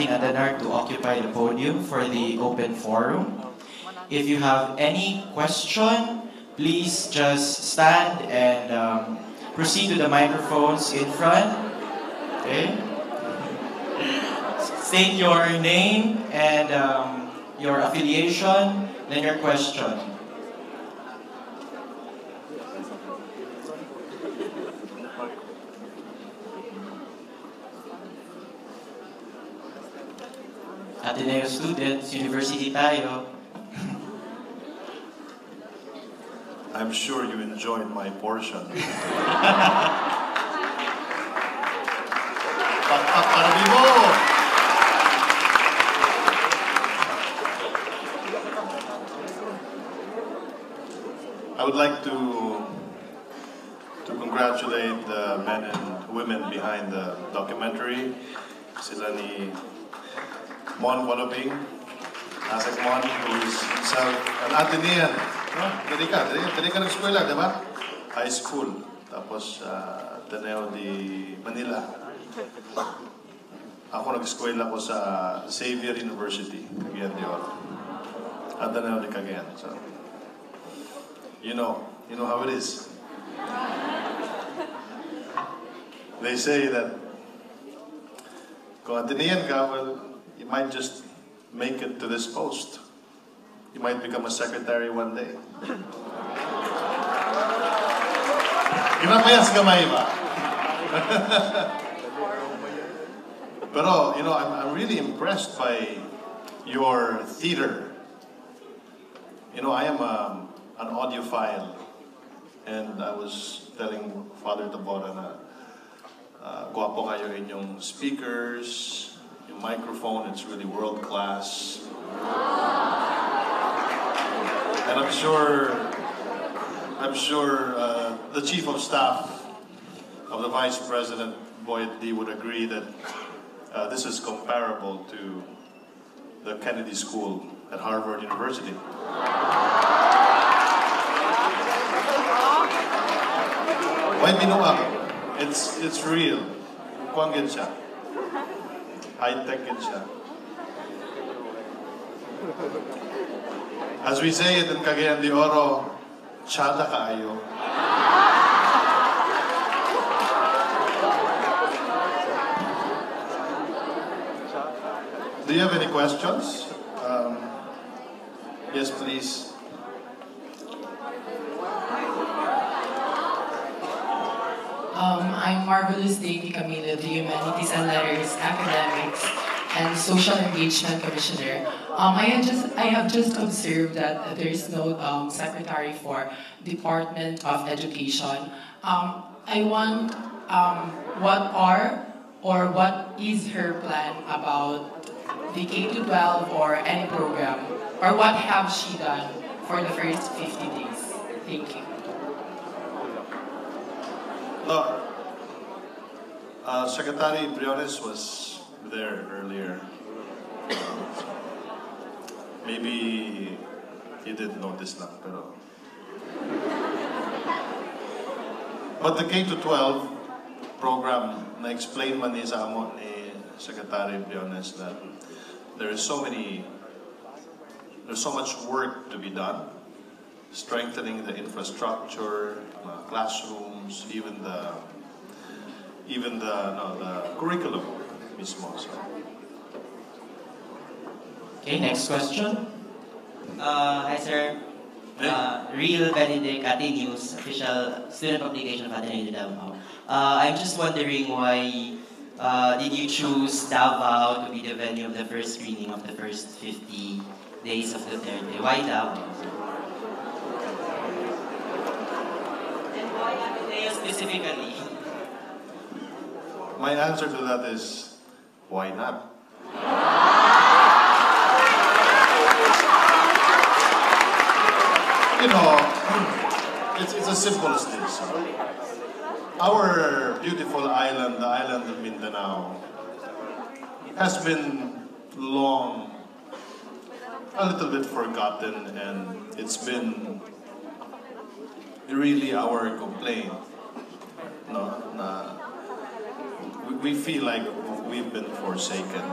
Andanar to occupy the podium for the open forum. If you have any question, please just stand and proceed to the microphones in front. Okay? State your name and your affiliation, then your question. Ateneo students, university tayo. I'm sure you enjoyed my portion. Para vivo! I would like to congratulate the men and women behind the documentary. Sila ni Mon Waloping, Asek Mon, who is himself an Atenean. Dali ka nag-eskwela, di ba? High school. Tapos, Ateneo di Manila. Ako nag-eskwela ko sa Xavier University, Cagayan de Oro. Ateneo di Cagayan. So, you know how it is. They say that kung Atenean ka, well, you might just make it to this post. You might become a secretary one day. Ginapayas kamay ba? Pero, I'm really impressed by your theater. I am an audiophile. And I was telling Father Tabora na guwapo kayo inyong speakers, yung microphone, it's really world class. And I'm sure the Chief of Staff of the Vice President, Boyd D, would agree that this is comparable to the Kennedy School at Harvard University. Why binuang? It's real. Kuwang gid siya. High-tech gid siya. As we say it in Cagayan de Oro, tsada kaayo. Do you have any questions? Yes, please. I'm Marvelous Davy Camilo, the Humanities and Letters Academics and Social Engagement Commissioner. I have just observed that there is no Secretary for Department of Education. I want what is her plan about the K-12 or any program, or what have she done for the first 50 days? Thank you. Secretary Briones was there earlier. Maybe he didn't notice lang, pero... But the K-12 program, na-explain man ni sa amo ni Secretary Briones that there's so much work to be done, strengthening the infrastructure, classrooms, even the curriculum mismo. So. Okay, next question. Hi, sir. Real Benedict, Ate News, official student publication of Ateneo de Davao. I'm just wondering why did you choose Davao to be the venue of the first screening of the first 50 days of Duterte? Why Davao? And why Ateneo specifically? My answer to that is, why not? It's as simple as this. Our beautiful island, the island of Mindanao, has been long a little bit forgotten, and it's been really our complaint. We feel like we've been forsaken.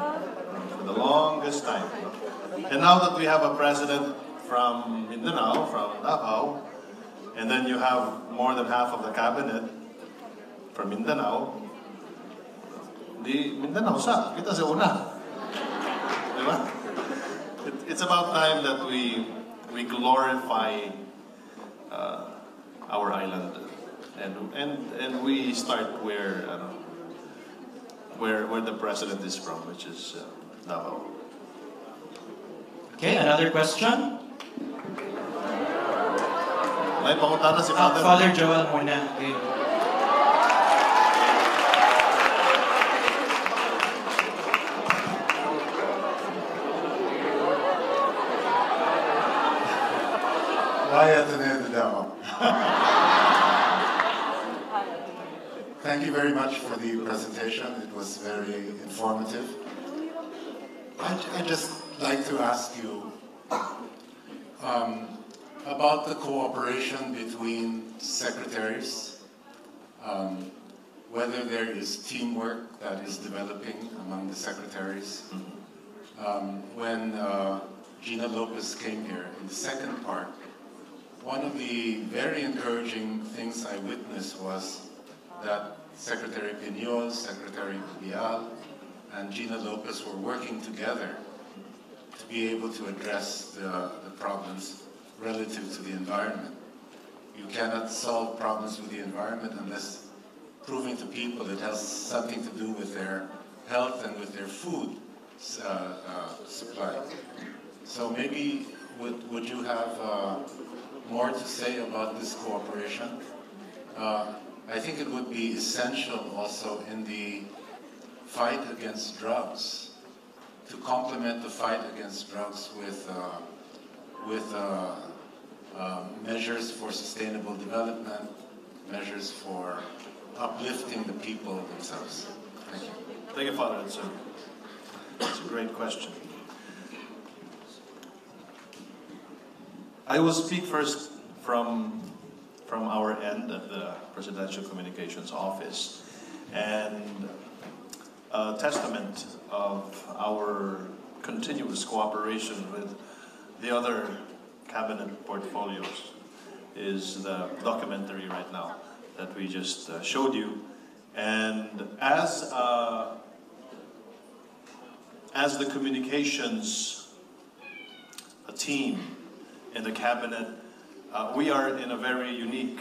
the longest time. And now that we have a president from Mindanao, from Davao, and then you have more than half of the cabinet from Mindanao, di Mindanao sa, kita sa una. Diba? It's about time that we glorify our island, and we start where the president is from, which is Davao. Okay, another question? May pangutana si Father. Father Joel muna. Okay. Thank you very much for the presentation. It was very informative. I'd just like to ask you about the cooperation between secretaries, whether there is teamwork that is developing among the secretaries. When Gina Lopez came here in the second part, one of the very encouraging things I witnessed was that Secretary Piñol, Secretary Bial, and Gina Lopez were working together to be able to address the problems relative to the environment. You cannot solve problems with the environment unless proving to people it has something to do with their health and with their food supply. So maybe would you have more to say about this cooperation? I think it would be essential also in the fight against drugs, to complement the fight against drugs with measures for sustainable development, measures for uplifting the people themselves. Thank you. Thank you, Father. It's a great question. I will speak first from our end at the Presidential Communications Office, and a testament of our continuous cooperation with the other cabinet portfolios is the documentary right now that we just showed you. And as the communications team in the cabinet, we are in a very unique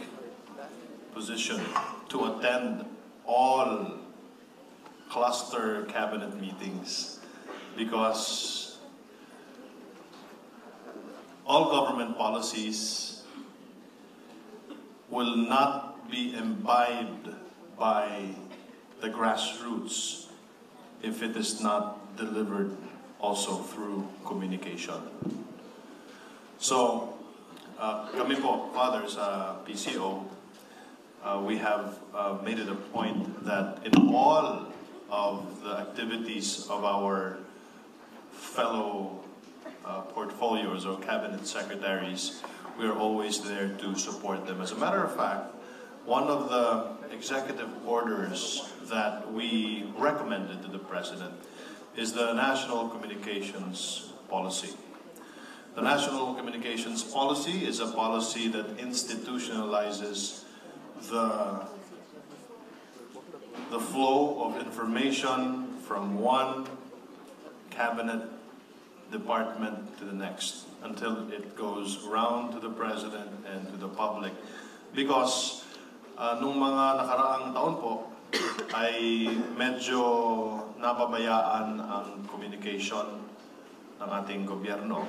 position to attend all cluster cabinet meetings, because all government policies will not be imbibed by the grassroots if it is not delivered also through communication. So, kami po, fathers, PCO, we have made it a point that in all of the activities of our fellow portfolios or cabinet secretaries, we are always there to support them. As a matter of fact, one of the executive orders that we recommended to the President is the National Communications Policy. The National Communications Policy is a policy that institutionalizes the flow of information from one cabinet department to the next until it goes round to the President and to the public. Because nung mga nakaraang taon po ay medyo napabayaan ang communication ng ating gobyerno.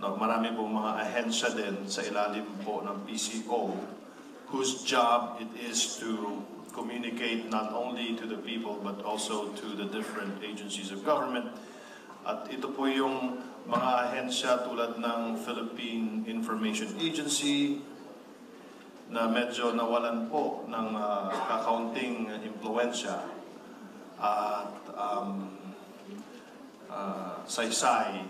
Marami pong mga ahensya din sa ilalim po ng PCO whose job it is to communicate not only to the people but also to the different agencies of government. At ito po yung mga ahensya tulad ng Philippine Information Agency na medyo nawalan po ng kakaunting impluensya at saysay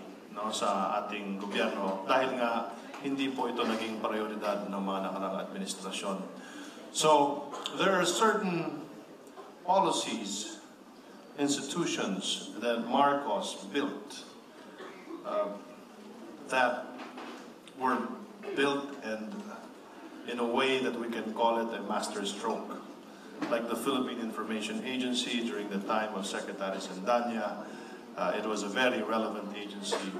sa ating gobyerno dahil nga hindi po ito naging prioridad ng mga nakaraang administrasyon. So, there are certain policies institutions that Marcos built that were built and in a way that we can call it a master stroke, like the Philippine Information Agency during the time of Secretary Sandanya. It was a very relevant agency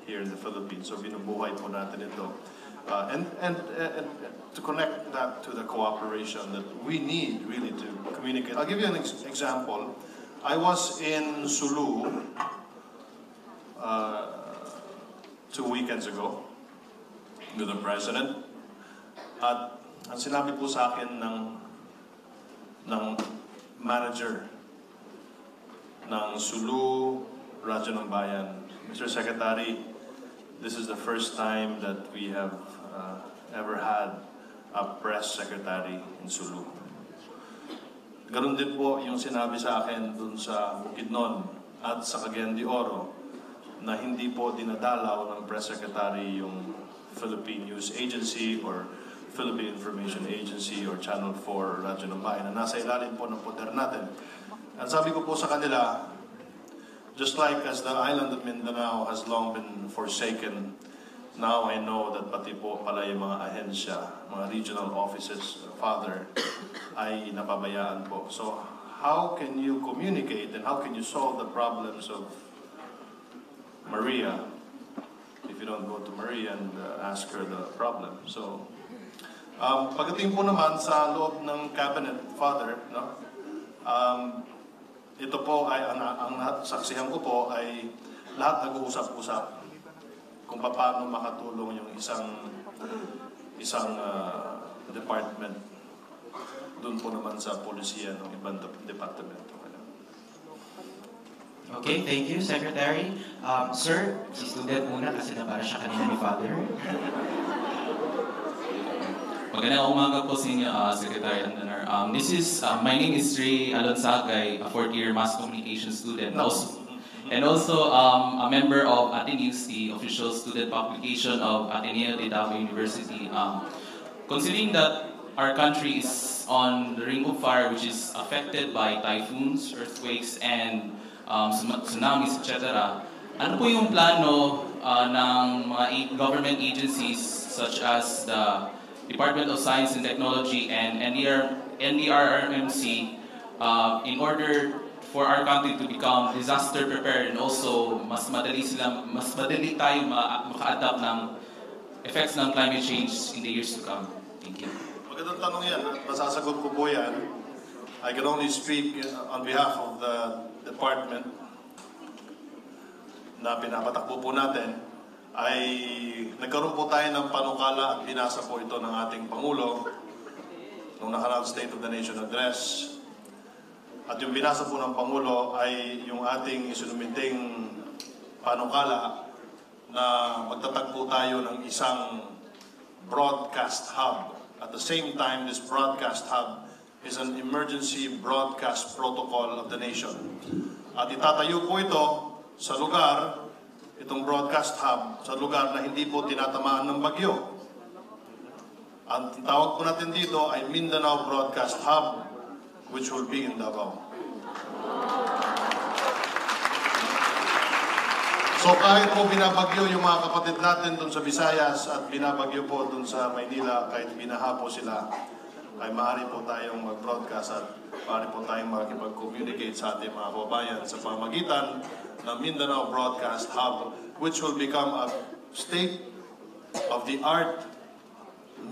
here in the Philippines, so binubuhay po natin ito. And to connect that to the cooperation that we need really to communicate. I'll give you an example. I was in Sulu 2 weekends ago with the President. At ang sinabi po sa akin ng manager ng Sulu, Radyo ng Bayan, Mr. Secretary, this is the first time that we have ever had a press secretary in Sulu. Ganun din po yung sinabi sa akin dun sa Bukidnon at sa Cagayan de Oro na hindi po dinadalaw ng press secretary yung Philippine News Agency or Philippine Information Agency or Channel 4 Radyo ng Bayan na nasa ilalim po ng poder natin. At sabi ko po sa kanila, just like as the island of Mindanao has long been forsaken, now I know that pati po pala yung mga ahensya, mga regional offices, Father, ay napabayaan po. So how can you communicate and how can you solve the problems of Maria if you don't go to Maria and ask her the problem? So pagdating po naman sa loob ng cabinet, Father, no? Ito po ay ang saksihan ko po ay lahat nag-uusap-usap kung paano makatulong yung isang department doon po naman sa polisiya ng ibang departamento. Okay, thank you, Secretary. Sir, si student muna kasi nabara siya kanina ni Father. Magandang umaga po sa inyo, Secretary Andanar. My name is Ray Alonsagay, a fourth-year mass communication student. And also a member of Atenews, the official student publication of Ateneo de Davao University. Considering that our country is on the ring of fire, which is affected by typhoons, earthquakes, and tsunamis, etc., ano po yung plano ng mga government agencies such as the Department of Science and Technology and NDRRMC in order for our country to become disaster prepared and also mas madali tayo maka-adapt ng effects ng climate change in the years to come. Thank you. Magandang tanong yan. Masasagot ko po yan. I can only speak on behalf of the department na pinapatakbo po natin. Ay nagkaroon po tayo ng panukala at binasa po ito ng ating Pangulo nung nakaraang State of the Nation Address. At yung binasa po ng Pangulo ay yung ating isinumiting panukala na magtatagpo tayo ng isang broadcast hub. At the same time, this broadcast hub is an emergency broadcast protocol of the nation. At itatayo po ito sa lugar, itong broadcast hub, sa lugar na hindi po tinatamaan ng bagyo. Ang tawag po natin dito ay Mindanao Broadcast Hub, which will be in Davao. So kahit po binabagyo yung mga kapatid natin doon sa Visayas at binabagyo po doon sa Maynila, kahit binaha po sila, ay maaari po tayong mag-broadcast at maaari po tayong makikipag-communicate sa ating mga kababayan sa pamagitan ng Mindanao Broadcast Hub, which will become a state-of-the-art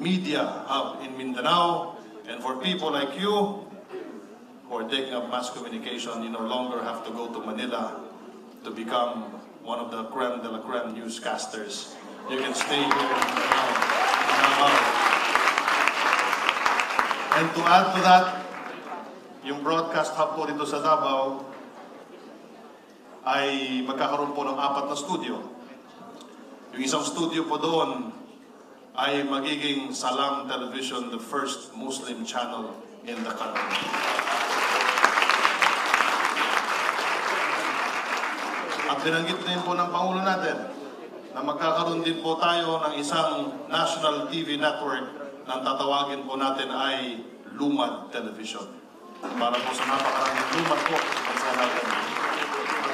media hub in Mindanao. And for people like you who are taking up mass communication, you no longer have to go to Manila to become one of the creme de la creme newscasters. You can stay here in Mindanao. And to add to that, yung broadcast hub po dito sa Davao ay magkakaroon po ng 4 na studio. Yung isang studio po doon ay magiging Salam Television, the first Muslim channel in the country. At binanggit din po ng Pangulo natin na magkakaroon din po tayo ng isang national TV network na tatawagin po natin ay Lumad Television. para po sa napakaraming lumat po sa natin.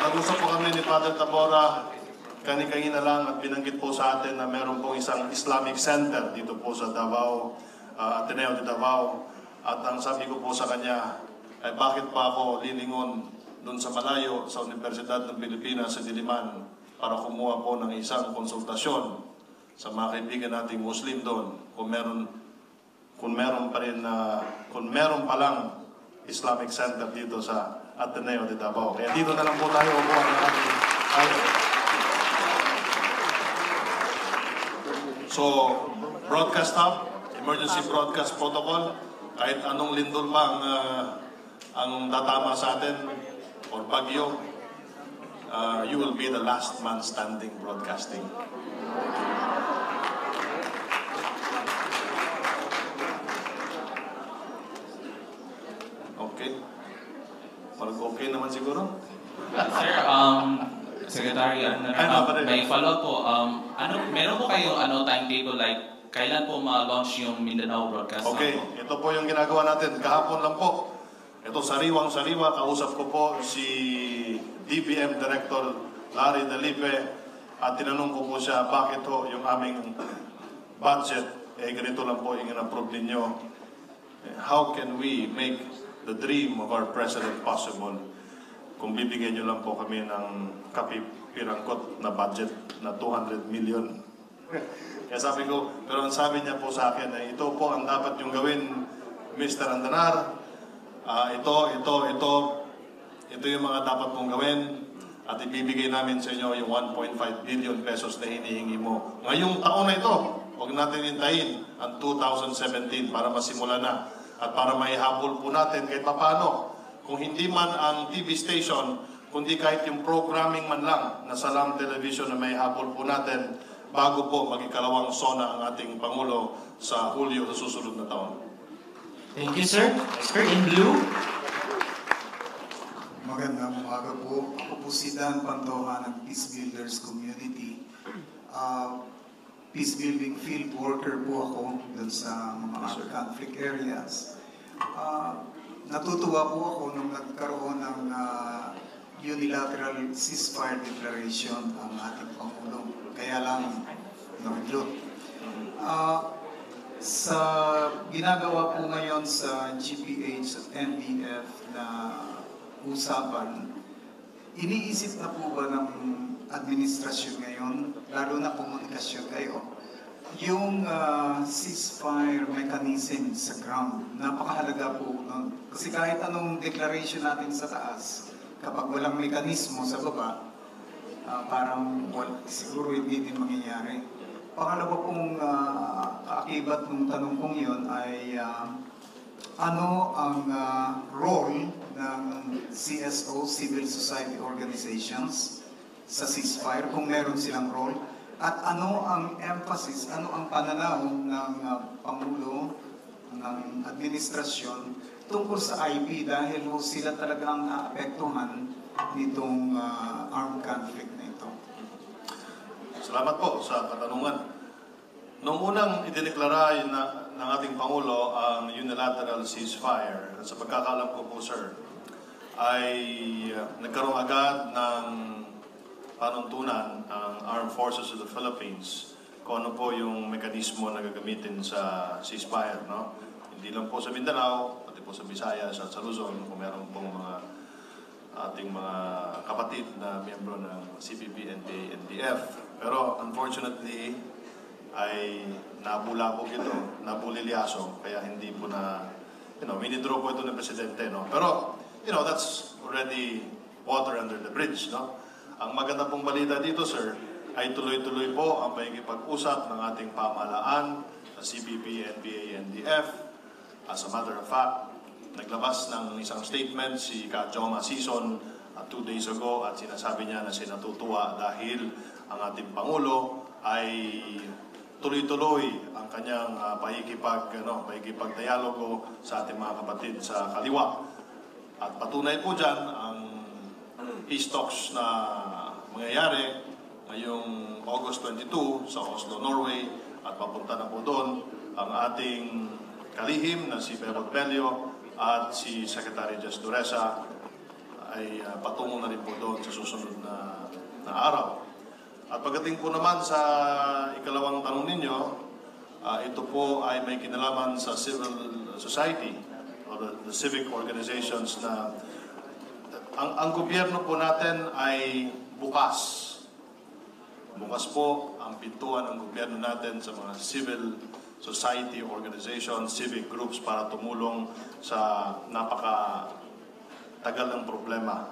Nag-usap po kami ni Father Tabora kani-kanina lang at binanggit po sa atin na meron pong isang Islamic Center dito po sa Davao, Ateneo de Davao. At ang sabi ko po sa kanya, ay bakit pa ako lilingon doon sa malayo sa Universidad ng Pilipinas sa Diliman para kumuha po ng isang konsultasyon sa mga kaibigan nating Muslim doon kung meron pa lang Islamic Center dito sa Ateneo de Davao. Kaya dito na lang po tayo upuan ng ating tayo. So, broadcast hub, emergency broadcast protocol, kahit anong lindol pa ang tatama sa atin or bagyo, you will be the last man standing broadcasting. Okay. Mag-okay naman siguro? Sir, Secretary, may follow-up po. Meron po kayong timetable like kailan po ma-launch yung Mindanao broadcast? Okay, ito po yung ginagawa natin. Kahapon lang po. Ito, sariwang-sariwa, kausap ko po si DBM Director Larry Dalipe at tinanong ko po siya bakit ho yung aming budget, ganito lang po yung in-approve ninyo. How can we make the dream of our President possible? Kung bibigyan nyo lang po kami ng kapipirangkot na budget na 200 million. Kaya sabi ko, pero ang sabi niya po sa akin ay ito po ang dapat yung gawin, Mr. Andanar. Ito yung mga dapat mong gawin at ibibigay namin sa inyo yung 1.5 billion pesos na hinihingi mo. Ngayong taon na ito, huwag natin hintayin ang 2017 para masimula na at para maihabol po natin kahit paano. Kung hindi man ang TV station, kundi kahit yung programming man lang na Salam Television na maihabol po natin bago po mag-ikalawang SONA ang ating Pangulo sa Hulyo sa susunod na taon. Thank you, sir. Sir in blue. Magandang umaga po. Ako po si Dan Pantoja ng Peace Builders Community. Peace building field worker po ako dun sa mga conflict areas. Natutuwa po ako nung nagkaroon ng unilateral ceasefire declaration ang ating Pangulo. Kaya lang nag-loot. Sa ginagawa po ngayon sa GPH at NDF na usapan, iniisip na po ba ng administrasyon ngayon, lalo na komunikasyon kayo, yung ceasefire mechanism sa ground, napakahalaga po nun. Kasi kahit anong declaration natin sa taas, kapag walang mekanismo sa baba, parang siguro hindi din mangyayari. Pangalawa pong kaakibat ng tanong kong yun ay ano ang role ng CSO, Civil Society Organizations, sa ceasefire, kung meron silang role, at ano ang emphasis, ano ang pananaw ng Pangulo, ng administrasyon tungkol sa IP dahil sila talagang naapektuhan nitong armed conflict na ito. Salamat po sa katanungan. Noong unang idineklara ng ating Pangulo ang unilateral ceasefire, sa pagkakalam ko po, sir, ay nagkaroon agad ng panuntunan ang Armed Forces of the Philippines kung ano po yung mekanismo na gagamitin sa ceasefire. No? Hindi lang po sa Mindanao, pati po sa Visayas at sa Luzon, kung meron pong ating mga kapatid na miyembro ng CPP, NPA, NDF. Pero unfortunately, ay nabulabog ito, nabulilyaso, kaya hindi po na, winidraw po ito ng Presidente. No? Pero, that's already water under the bridge. No? Ang maganda pong balita dito, sir, ay tuloy-tuloy po ang pakikipag-usap ng ating pamahalaan sa CPP, NPA, NDF. As a matter of fact, naglabas ng isang statement si Ka-Joma Season 2 days ago at sinasabi niya na siya natutuwa dahil ang ating Pangulo ay tuloy-tuloy ang kanyang pakikipag-dialogo sa ating mga kapatid sa kaliwa. At patunay po dyan ang peace talks na mangyayari ngayong August 22 sa Oslo, Norway, at papunta na po doon ang ating kalihim na si Bebot Bello at si Secretary Just Duresa ay patungo na rin po doon sa susunod na araw. At pagdating po naman sa ikalawang tanong ninyo, ito po ay may kinalaman sa civil society o the civic organizations na ang gobyerno po natin ay bukas. Bukas po ang pintuan ng gobyerno natin sa mga civil society organizations, civic groups para tumulong sa napaka-tagal ng problema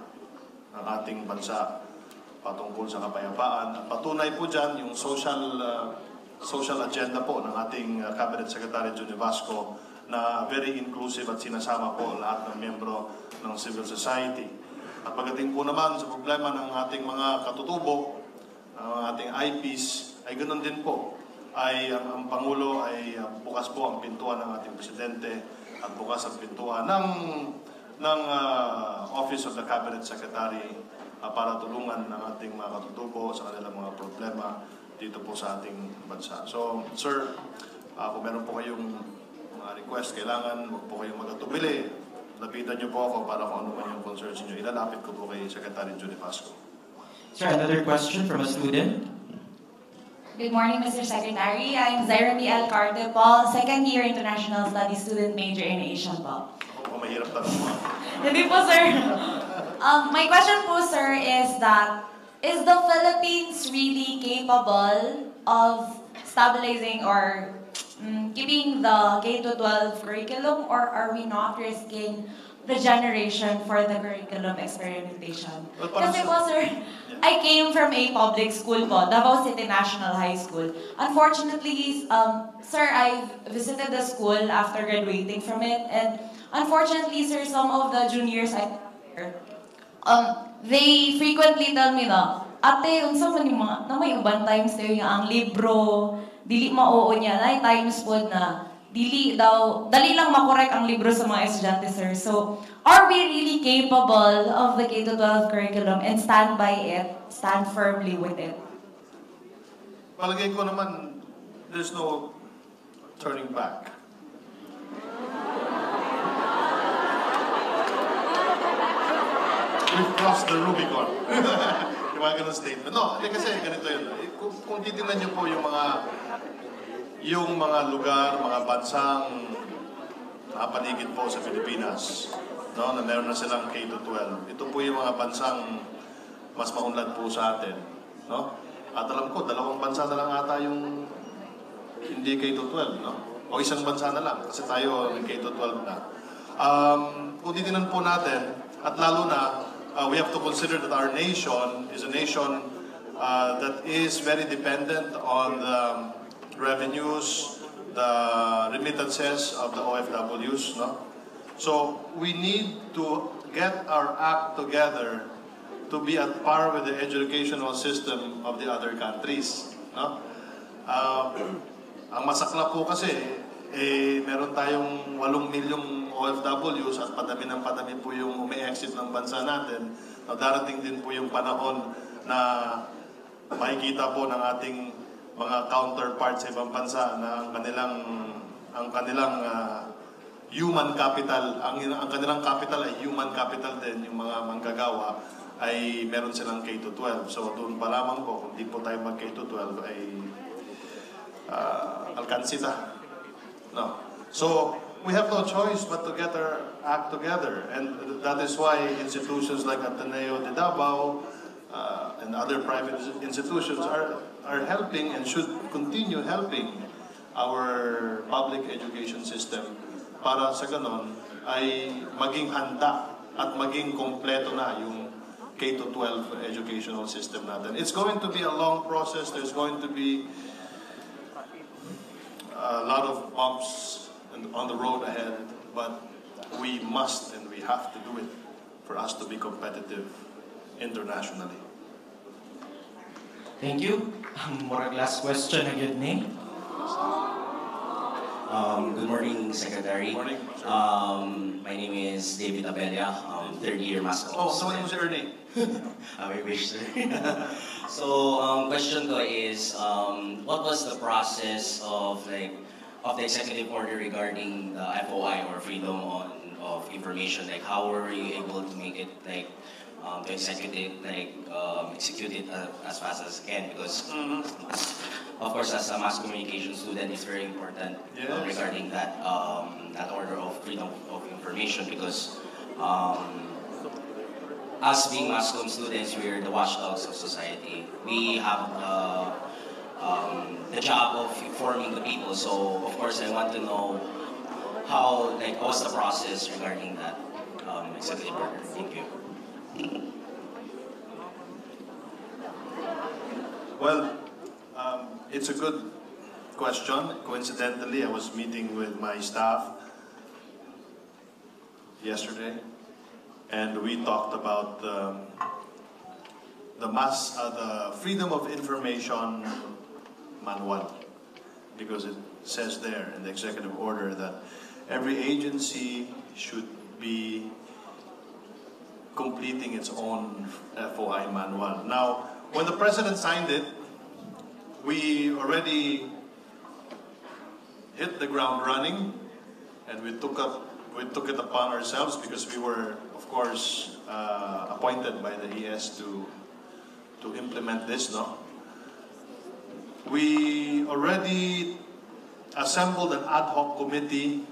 ng ating bansa patungkol sa kapayapaan. At patunay po dyan yung social agenda po ng ating Cabinet Secretary Johnny Vasco na very inclusive at sinasama po lahat ng miyembro ng civil society. At pagdating po naman sa problema ng ating mga katutubo, ang ating IPs, ay ganoon din po. Ang Pangulo ay bukas po ang pintuan ng ating Presidente at bukas ang pintuan ng Office of the Cabinet Secretary para tulungan ng ating mga katutubo sa kanilang mga problema dito po sa ating bansa. So, sir, kung meron po kayong mga request, kailangan huwag po kayong magatubili. Lapitan niyo po ako para kung ano man yung concerns niyo. Ilalapit ko po kay Secretary Johnny Vasco. Sir, another question from a student. Good morning, Mr. Secretary. I'm Zimmerman po, second year International Studies student major in Asian po. Ako mahirap tanong mo. Hindi po, sir. My question po, sir, is that, is the Philippines really capable of stabilizing or keeping the K-12 curriculum, or are we not risking the generation for the curriculum experimentation? Kasi po, sir, I came from a public school po, Davao City National High School. Unfortunately, sir, I visited the school after graduating from it, and unfortunately, sir, some of the juniors they frequently tell me na, ate, unsa man yung mga, na may ubang times tayo yung ang libro, dili maoo niya, na times po na, dali lang makorek ang libro sa mga estudyante, sir. So, are we really capable of the K-12 curriculum and stand by it, stand firmly with it? Palagay ko naman, there's no turning back. We've crossed the Rubicon. Yung mga ganun statement. No, kasi ganito yun. Kung titignan niyo po yung mga lugar, mga bansang nakapaligid po sa Pilipinas, no, na meron na silang K-12. Ito po yung mga bansang mas maunlad po sa atin. No? At alam ko, 2 bansa na lang ata yung hindi K-12. No? O isang bansa na lang, kasi tayo may K-12 na. Kung titignan po natin, at lalo na, we have to consider that our nation is a nation that is very dependent on the revenues, the remittances of the OFWs, no? So we need to get our act together to be at par with the educational system of the other countries, no? Ang masakla po kasi, meron tayong 8 milyong OFWs at padami ng padami po yung umi-exit ng bansa natin. Darating din po yung panahon na makikita po ng ating mga counterparts sa ibang bansa na ang kanilang human capital, ang kanilang capital ay human capital din, yung mga manggagawa ay meron silang K-12. So doon pa lamang po, kung di po tayo mag K-12 ay alkansita. No. So we have no choice but to get our act together, and that is why institutions like Ateneo de Davao and other private institutions are helping and should continue helping our public education system para sa ganon ay maging handa at maging kompleto na yung K-12 educational system natin. It's going to be a long process. There's going to be a lot of bumps on the road ahead, but we must and we have to do it for us to be competitive internationally. Thank you. Murag last question na yun ni. Good morning, Secretary. Good morning, sir. My name is David Abellana, third year Master. Oh, someone mo si Ernie. I wish, sir. So, question ko is, what was the process of the executive order regarding the FOI or freedom of information? Like, how were you able to make it like to execute it as fast as can? Because of course, as a mass communication student, it's very important regarding that that order of freedom of information. Because us being mass comm students, we're the watchdogs of society. We have the job of informing the people. So of course, I want to know how, like, what's the process regarding that executive order? Thank you. Well, it's a good question. Coincidentally, I was meeting with my staff yesterday, and we talked about the Freedom of Information Manual, because it says there in the executive order that every agency should be completing its own FOI manual. Now, when the President signed it, we already hit the ground running, and we took it upon ourselves, because we were, of course, appointed by the ES to implement this. No, we already assembled an ad hoc committee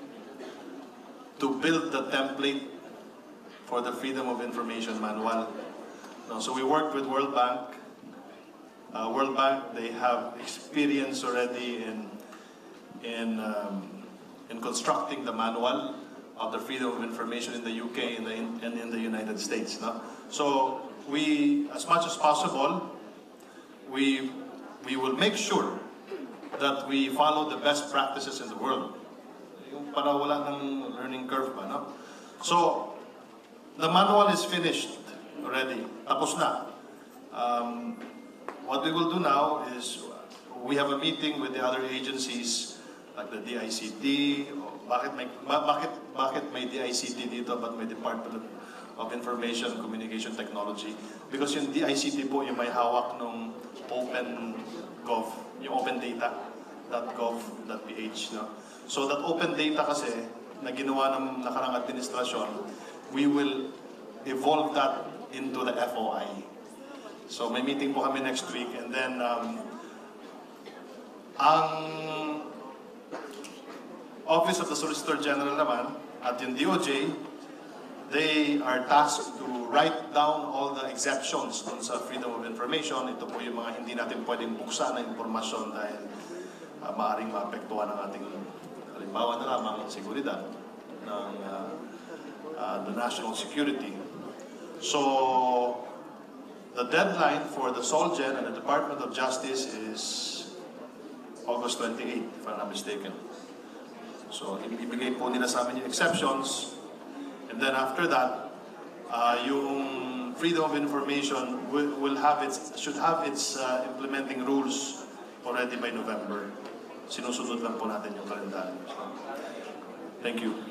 to build the template for the Freedom of Information Manual. No, so we worked with World Bank. World Bank, they have experience already in constructing the manual of the freedom of information in the UK and in the United States. No? So we, as much as possible, we will make sure that we follow the best practices in the world. Yung para wala ng learning curve ba, no? So the manual is finished already. Tapos na. What we will do now is we have a meeting with the other agencies like the DICT. Bakit may DICT dito but may Department of Information and Communication Technology? Because yung DICT po yung may hawak ng OpenGov, yung open data.gov.ph. No? So that open data kasi na ginawa ng nakarang administrasyon, we will evolve that into the FOI. So may meeting po kami next week, and then ang Office of the Solicitor General naman at yung DOJ, they are tasked to write down all the exceptions dun sa freedom of information. Ito po yung mga hindi natin pwedeng buksan na impormasyon dahil maaaring maapektuhan ang ating, halimbawa na lamang, seguridad ng the national security. So the deadline for the Solgen and the Department of Justice is August 28, if I'm not mistaken. So ibigay po nila sa amin yung exceptions, and then after that, yung freedom of information should have its implementing rules already by November. Sinusunod lang po natin yung kalendaryo. So, thank you.